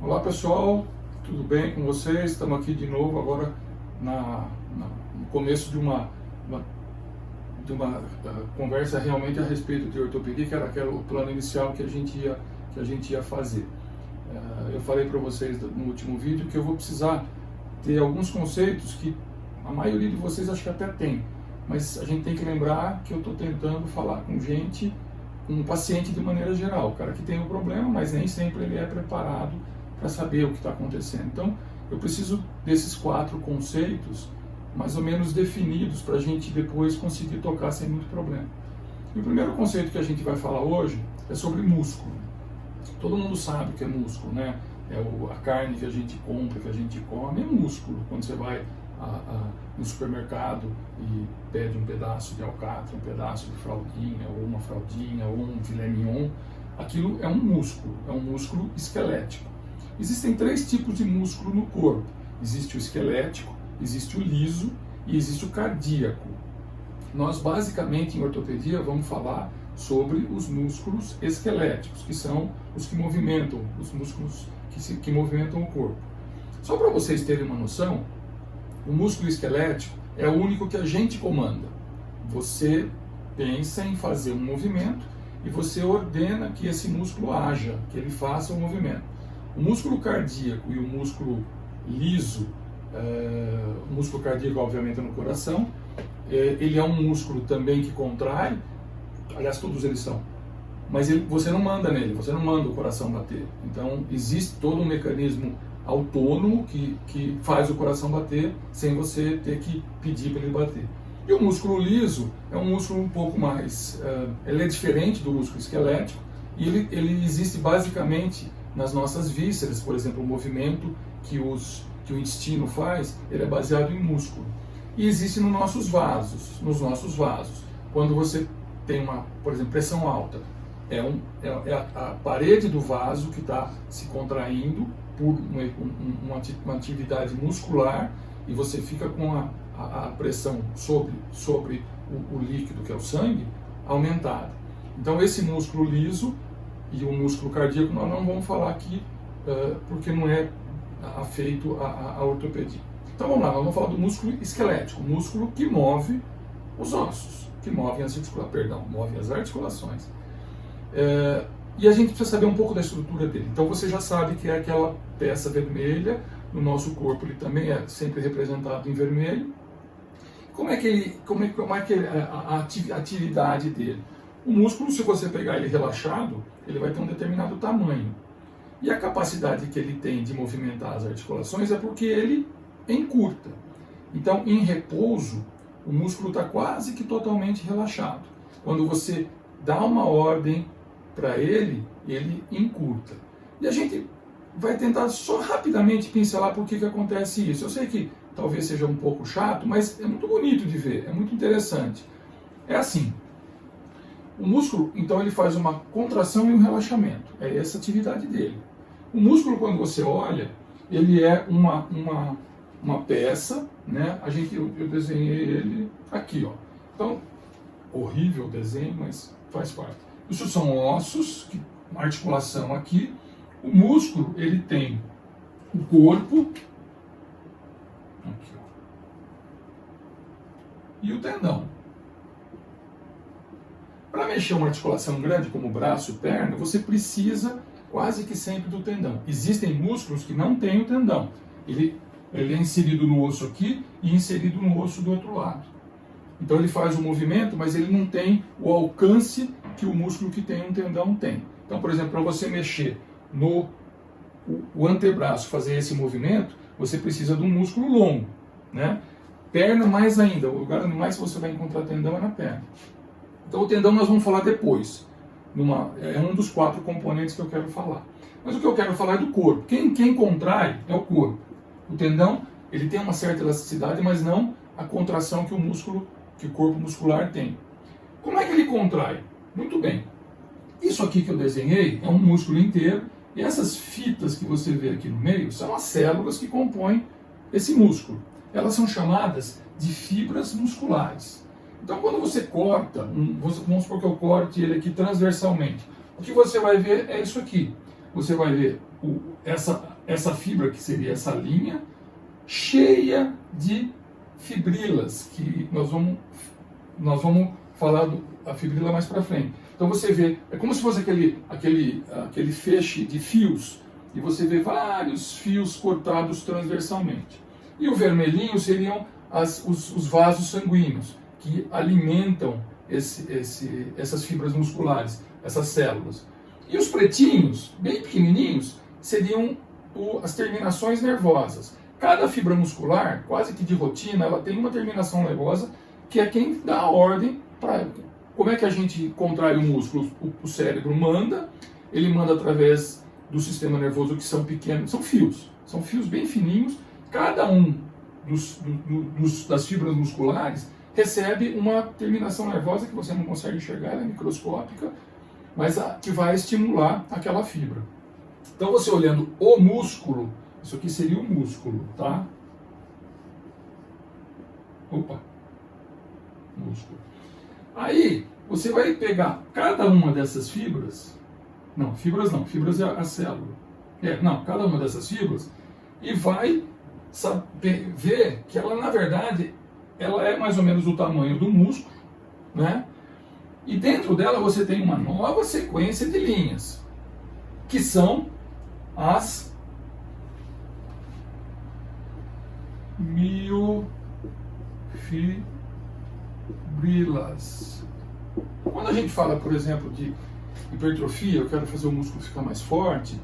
Olá pessoal, tudo bem com vocês? Estamos aqui de novo agora no começo de uma conversa realmente a respeito de ortopedia, que era o plano inicial que a gente ia fazer. Eu falei para vocês no último vídeo que eu vou precisar ter alguns conceitos que a maioria de vocês acho que até tem, mas a gente tem que lembrar que eu estou tentando falar com gente, com um paciente de maneira geral, o cara que tem um problema, mas nem sempre ele é preparado para saber o que está acontecendo. Então, eu preciso desses 4 conceitos mais ou menos definidos para a gente depois conseguir tocar sem muito problema. E o primeiro conceito que a gente vai falar hoje é sobre músculo. Todo mundo sabe o que é músculo, né? A carne que a gente compra, que a gente come, é músculo. Quando você vai no supermercado e pede um pedaço de alcatra, um pedaço de fraldinha, ou um filé mignon, aquilo é um músculo esquelético. Existem 3 tipos de músculo no corpo. Existe o esquelético, existe o liso e existe o cardíaco. Nós, basicamente, em ortopedia, vamos falar sobre os músculos esqueléticos, que são os que movimentam, os músculos que movimentam o corpo. Só para vocês terem uma noção, o músculo esquelético é o único que a gente comanda. Você pensa em fazer um movimento e você ordena que esse músculo haja, que ele faça o movimento. O músculo cardíaco e o músculo liso, o músculo cardíaco obviamente é no coração, ele é um músculo também que contrai, aliás todos eles são, mas você não manda nele, você não manda o coração bater. Então existe todo um mecanismo autônomo que faz o coração bater sem você ter que pedir para ele bater. E o músculo liso é um músculo um pouco mais, ele é diferente do músculo esquelético e ele existe basicamente nas nossas vísceras. Por exemplo, o movimento que o intestino faz, ele é baseado em músculo. E existe nos nossos vasos. Quando você tem por exemplo, pressão alta, é a parede do vaso que está se contraindo por uma atividade muscular e você fica com a pressão sobre o líquido, que é o sangue, aumentada. Então esse músculo liso e o músculo cardíaco nós não vamos falar aqui porque não é afeito à ortopedia. Então vamos lá, nós vamos falar do músculo esquelético, o músculo que move os ossos, que move as articulações. E a gente precisa saber um pouco da estrutura dele. Então você já sabe que é aquela peça vermelha, no nosso corpo ele também é sempre representado em vermelho. Como é a atividade dele? O músculo, se você pegar ele relaxado, ele vai ter um determinado tamanho. E a capacidade que ele tem de movimentar as articulações é porque ele encurta. Então, em repouso, o músculo está quase que totalmente relaxado. Quando você dá uma ordem para ele, ele encurta. E a gente vai tentar só rapidamente pincelar por que acontece isso. Eu sei que talvez seja um pouco chato, mas é muito bonito de ver, é muito interessante. É assim. O músculo, então, ele faz uma contração e um relaxamento. É essa a atividade dele. O músculo, quando você olha, ele é uma peça, né? Eu desenhei ele aqui, ó. Então, horrível o desenho, mas faz parte. Isso são ossos, uma articulação aqui. O músculo, ele tem o corpo, aqui, ó, e o tendão. Para mexer uma articulação grande como o braço e perna, você precisa quase que sempre do tendão. Existem músculos que não têm o tendão. Ele é inserido no osso aqui e inserido no osso do outro lado. Então ele faz o movimento, mas ele não tem o alcance que o músculo que tem um tendão tem. Então, por exemplo, para você mexer o antebraço, fazer esse movimento, você precisa de um músculo longo, né? Perna mais ainda, o lugar onde mais você vai encontrar tendão é na perna. Então o tendão nós vamos falar depois. É um dos 4 componentes que eu quero falar. Mas o que eu quero falar é do corpo. Quem contrai é o corpo. O tendão, ele tem uma certa elasticidade, mas não a contração que o corpo muscular tem. Como é que ele contrai? Muito bem. Isso aqui que eu desenhei é um músculo inteiro, e essas fitas que você vê aqui no meio são as células que compõem esse músculo. Elas são chamadas de fibras musculares. Então, quando você corta, vamos supor que eu corte ele aqui transversalmente, o que você vai ver é isso aqui. Você vai ver essa fibra, que seria essa linha, cheia de fibrilas, que nós vamos falar a fibrila mais para frente. Então você vê, é como se fosse aquele feixe de fios, e você vê vários fios cortados transversalmente. E o vermelhinho seriam os vasos sanguíneos, que alimentam essas fibras musculares, essas células. E os pretinhos, bem pequenininhos, seriam as terminações nervosas. Cada fibra muscular, quase que de rotina, ela tem uma terminação nervosa, que é quem dá a ordem para... Como é que a gente contrai o músculo? O cérebro manda, ele manda através do sistema nervoso, que são pequenos, são fios bem fininhos. Cada um das fibras musculares recebe uma terminação nervosa que você não consegue enxergar, ela é microscópica, mas que vai estimular aquela fibra. Então você olhando o músculo, isso aqui seria o músculo, tá? Opa! Músculo. Aí, você vai pegar cada uma dessas fibras, fibras é a célula. Cada uma dessas fibras, e vai ver que ela, na verdade, ela é mais ou menos do tamanho do músculo, né? E dentro dela você tem uma nova sequência de linhas, que são as miofibrilas. Quando a gente fala, por exemplo, de hipertrofia, eu quero fazer o músculo ficar mais forte,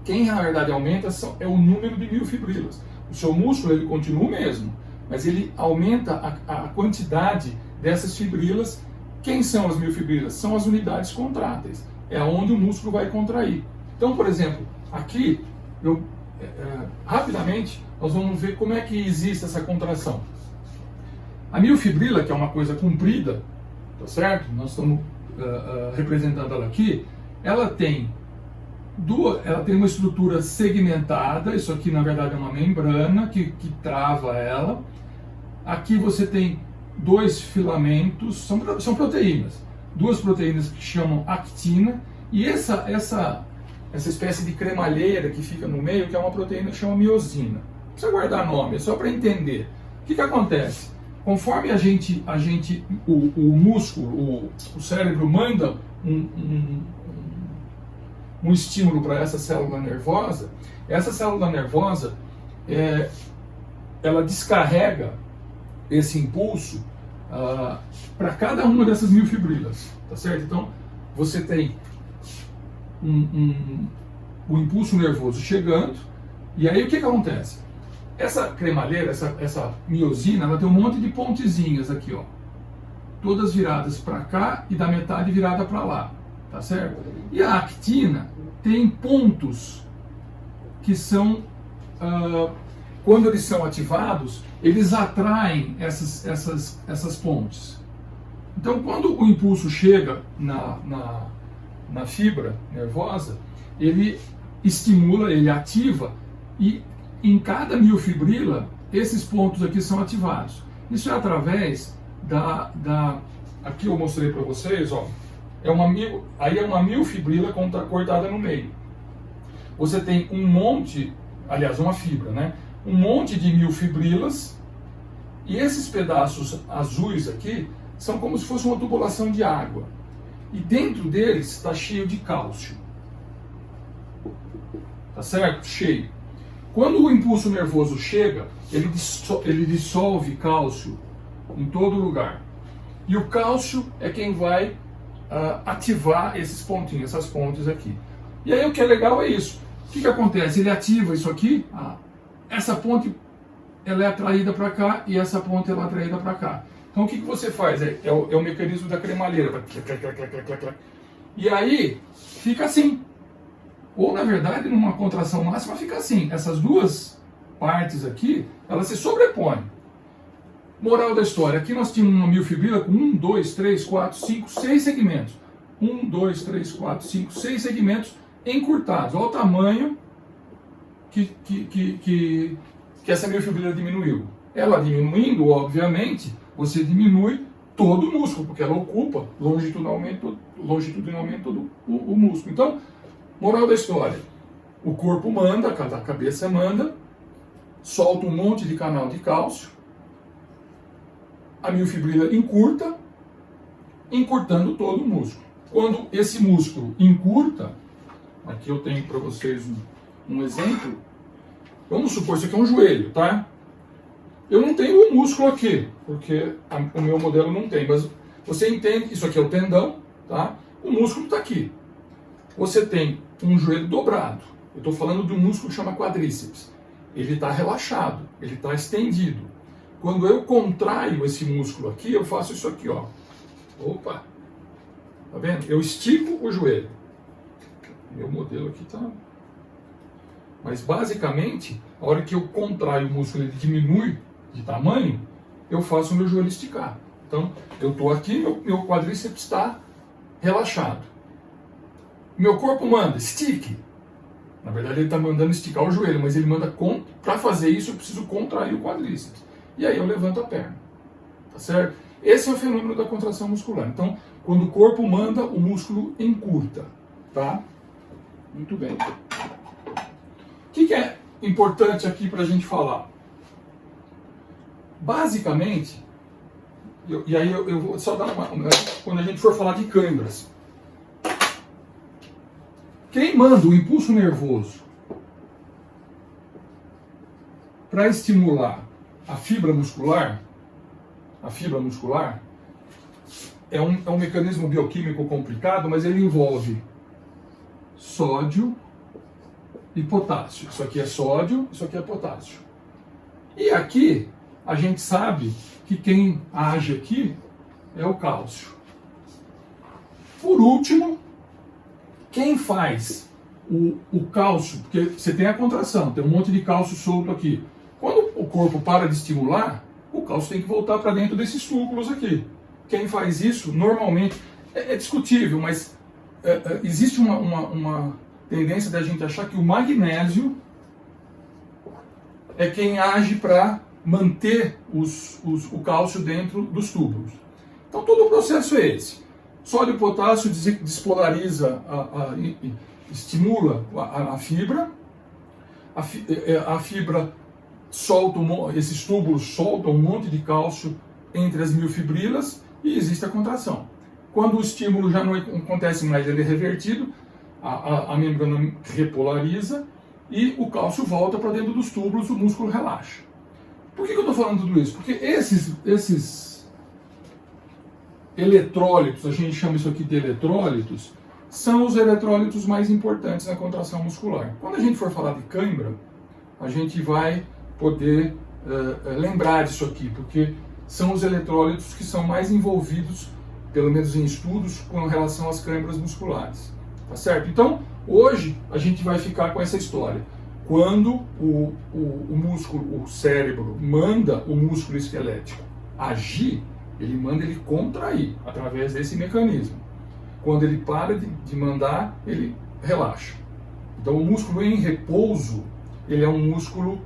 quem na verdade aumenta é o número de miofibrilas. O seu músculo ele continua o mesmo, mas ele aumenta a quantidade dessas fibrilas. Quem são as miofibrilas? São as unidades contráteis. É onde o músculo vai contrair. Então, por exemplo, aqui, rapidamente, nós vamos ver como é que existe essa contração. A miofibrila, que é uma coisa comprida, tá certo? Nós estamos representando ela aqui. Ela tem uma estrutura segmentada. Isso aqui, na verdade, é uma membrana que trava ela. Aqui você tem dois filamentos, são proteínas. Duas proteínas que chamam actina. E essa espécie de cremalheira que fica no meio, que é uma proteína que chama miosina. Não precisa guardar nome, é só para entender. O que acontece? Conforme o músculo, o cérebro manda um estímulo para essa célula nervosa ela descarrega esse impulso para cada uma dessas miofibrilas, tá certo? Então, você tem o impulso nervoso chegando, e aí o que acontece? Essa cremalheira, essa miosina, ela tem um monte de pontezinhas aqui, ó, todas viradas para cá e da metade virada para lá, tá certo? E a actina tem pontos que são, quando eles são ativados, eles atraem essas pontes. Então, quando o impulso chega na fibra nervosa, ele estimula, ele ativa, e em cada miofibrila, esses pontos aqui são ativados. Isso é através aqui eu mostrei para vocês, ó, aí é uma miofibrila cortada no meio. Você tem uma fibra, né? Um monte de miofibrilas, e esses pedaços azuis aqui são como se fosse uma tubulação de água. E dentro deles está cheio de cálcio. Tá certo? Cheio. Quando o impulso nervoso chega, ele dissolve cálcio em todo lugar. E o cálcio é quem vai ativar esses pontinhos, essas pontes aqui. E aí o que é legal é isso. O que acontece? Ele ativa isso aqui, essa ponte ela é atraída para cá e essa ponte ela é atraída para cá. Então o que você faz? É o mecanismo da cremalheira. E aí fica assim. Ou na verdade, numa contração máxima, fica assim. Essas duas partes aqui, elas se sobrepõem. Moral da história, aqui nós tínhamos uma miofibrila com 1, 2, 3, 4, 5, 6 segmentos. 1, 2, 3, 4, 5, 6 segmentos encurtados. Olha o tamanho que essa miofibrila diminuiu. Ela diminuindo, obviamente, você diminui todo o músculo, porque ela ocupa longitudinalmente todo o músculo. Então, moral da história, o corpo manda, a cabeça manda, solta um monte de canal de cálcio, a miofibrila encurta, encurtando todo o músculo. Quando esse músculo encurta, aqui eu tenho para vocês um exemplo, vamos supor, isso aqui é um joelho, tá? Eu não tenho o músculo aqui, porque o meu modelo não tem, mas você entende, isso aqui é o tendão, tá? O músculo está aqui. Você tem um joelho dobrado, eu estou falando de um músculo que chama quadríceps. Ele está relaxado, ele está estendido. Quando eu contraio esse músculo aqui, eu faço isso aqui, ó. Opa! Tá vendo? Eu estico o joelho. Meu modelo aqui tá... Mas basicamente, a hora que eu contraio o músculo, ele diminui de tamanho, eu faço o meu joelho esticar. Então, eu estou aqui, meu quadríceps está relaxado. Meu corpo manda, estique. Na verdade, ele está mandando esticar o joelho, mas ele manda, para fazer isso, eu preciso contrair o quadríceps. E aí eu levanto a perna. Tá certo? Esse é o fenômeno da contração muscular. Então, quando o corpo manda, o músculo encurta. Tá? Muito bem. O que é importante aqui para a gente falar? Basicamente, e aí eu vou só dar quando a gente for falar de câimbras. Quem manda o impulso nervoso para estimular a fibra muscular é um mecanismo bioquímico complicado, mas ele envolve sódio e potássio. Isso aqui é sódio, isso aqui é potássio. E aqui a gente sabe que quem age aqui é o cálcio. Por último, quem faz o cálcio, porque você tem a contração, tem um monte de cálcio solto aqui. Quando o corpo para de estimular, o cálcio tem que voltar para dentro desses túbulos aqui. Quem faz isso, normalmente, é discutível, mas existe uma tendência da gente achar que o magnésio é quem age para manter o cálcio dentro dos túbulos. Então todo o processo é esse. Sódio e potássio despolariza, estimula a fibra, a fibra solta esses túbulos soltam um monte de cálcio entre as miofibrilas e existe a contração. Quando o estímulo já não acontece mais, ele é revertido, a membrana repolariza e o cálcio volta para dentro dos túbulos, o músculo relaxa. Por que eu estou falando tudo isso? Porque esses eletrólitos, a gente chama isso aqui de eletrólitos, são os eletrólitos mais importantes na contração muscular. Quando a gente for falar de cãibra, a gente vai poder lembrar disso aqui, porque são os eletrólitos que são mais envolvidos, pelo menos em estudos, com relação às câimbras musculares. Tá certo? Então, hoje a gente vai ficar com essa história. Quando o músculo, o cérebro, manda o músculo esquelético agir, ele manda ele contrair através desse mecanismo. Quando ele para de mandar, ele relaxa. Então, o músculo em repouso, ele é um músculo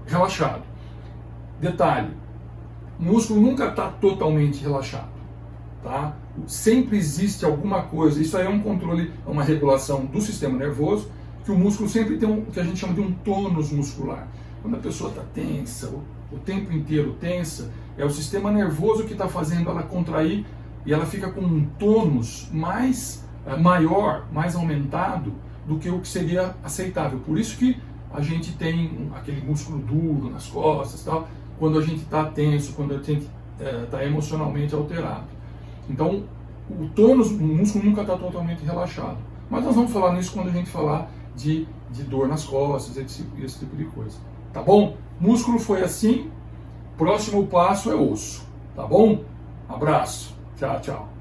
relaxado. Detalhe, o músculo nunca está totalmente relaxado. Tá? Sempre existe alguma coisa, isso aí é um controle, é uma regulação do sistema nervoso, que o músculo sempre tem o que a gente chama de um tônus muscular. Quando a pessoa está tensa, o tempo inteiro tensa, é o sistema nervoso que está fazendo ela contrair e ela fica com um tônus maior, mais aumentado do que o que seria aceitável. Por isso que a gente tem aquele músculo duro nas costas, tal, quando a gente está tenso, quando a gente está emocionalmente alterado. Então, o tônus, o músculo nunca está totalmente relaxado. Mas nós vamos falar nisso quando a gente falar de dor nas costas, esse tipo de coisa. Tá bom? Músculo foi assim, próximo passo é osso. Tá bom? Abraço. Tchau, tchau.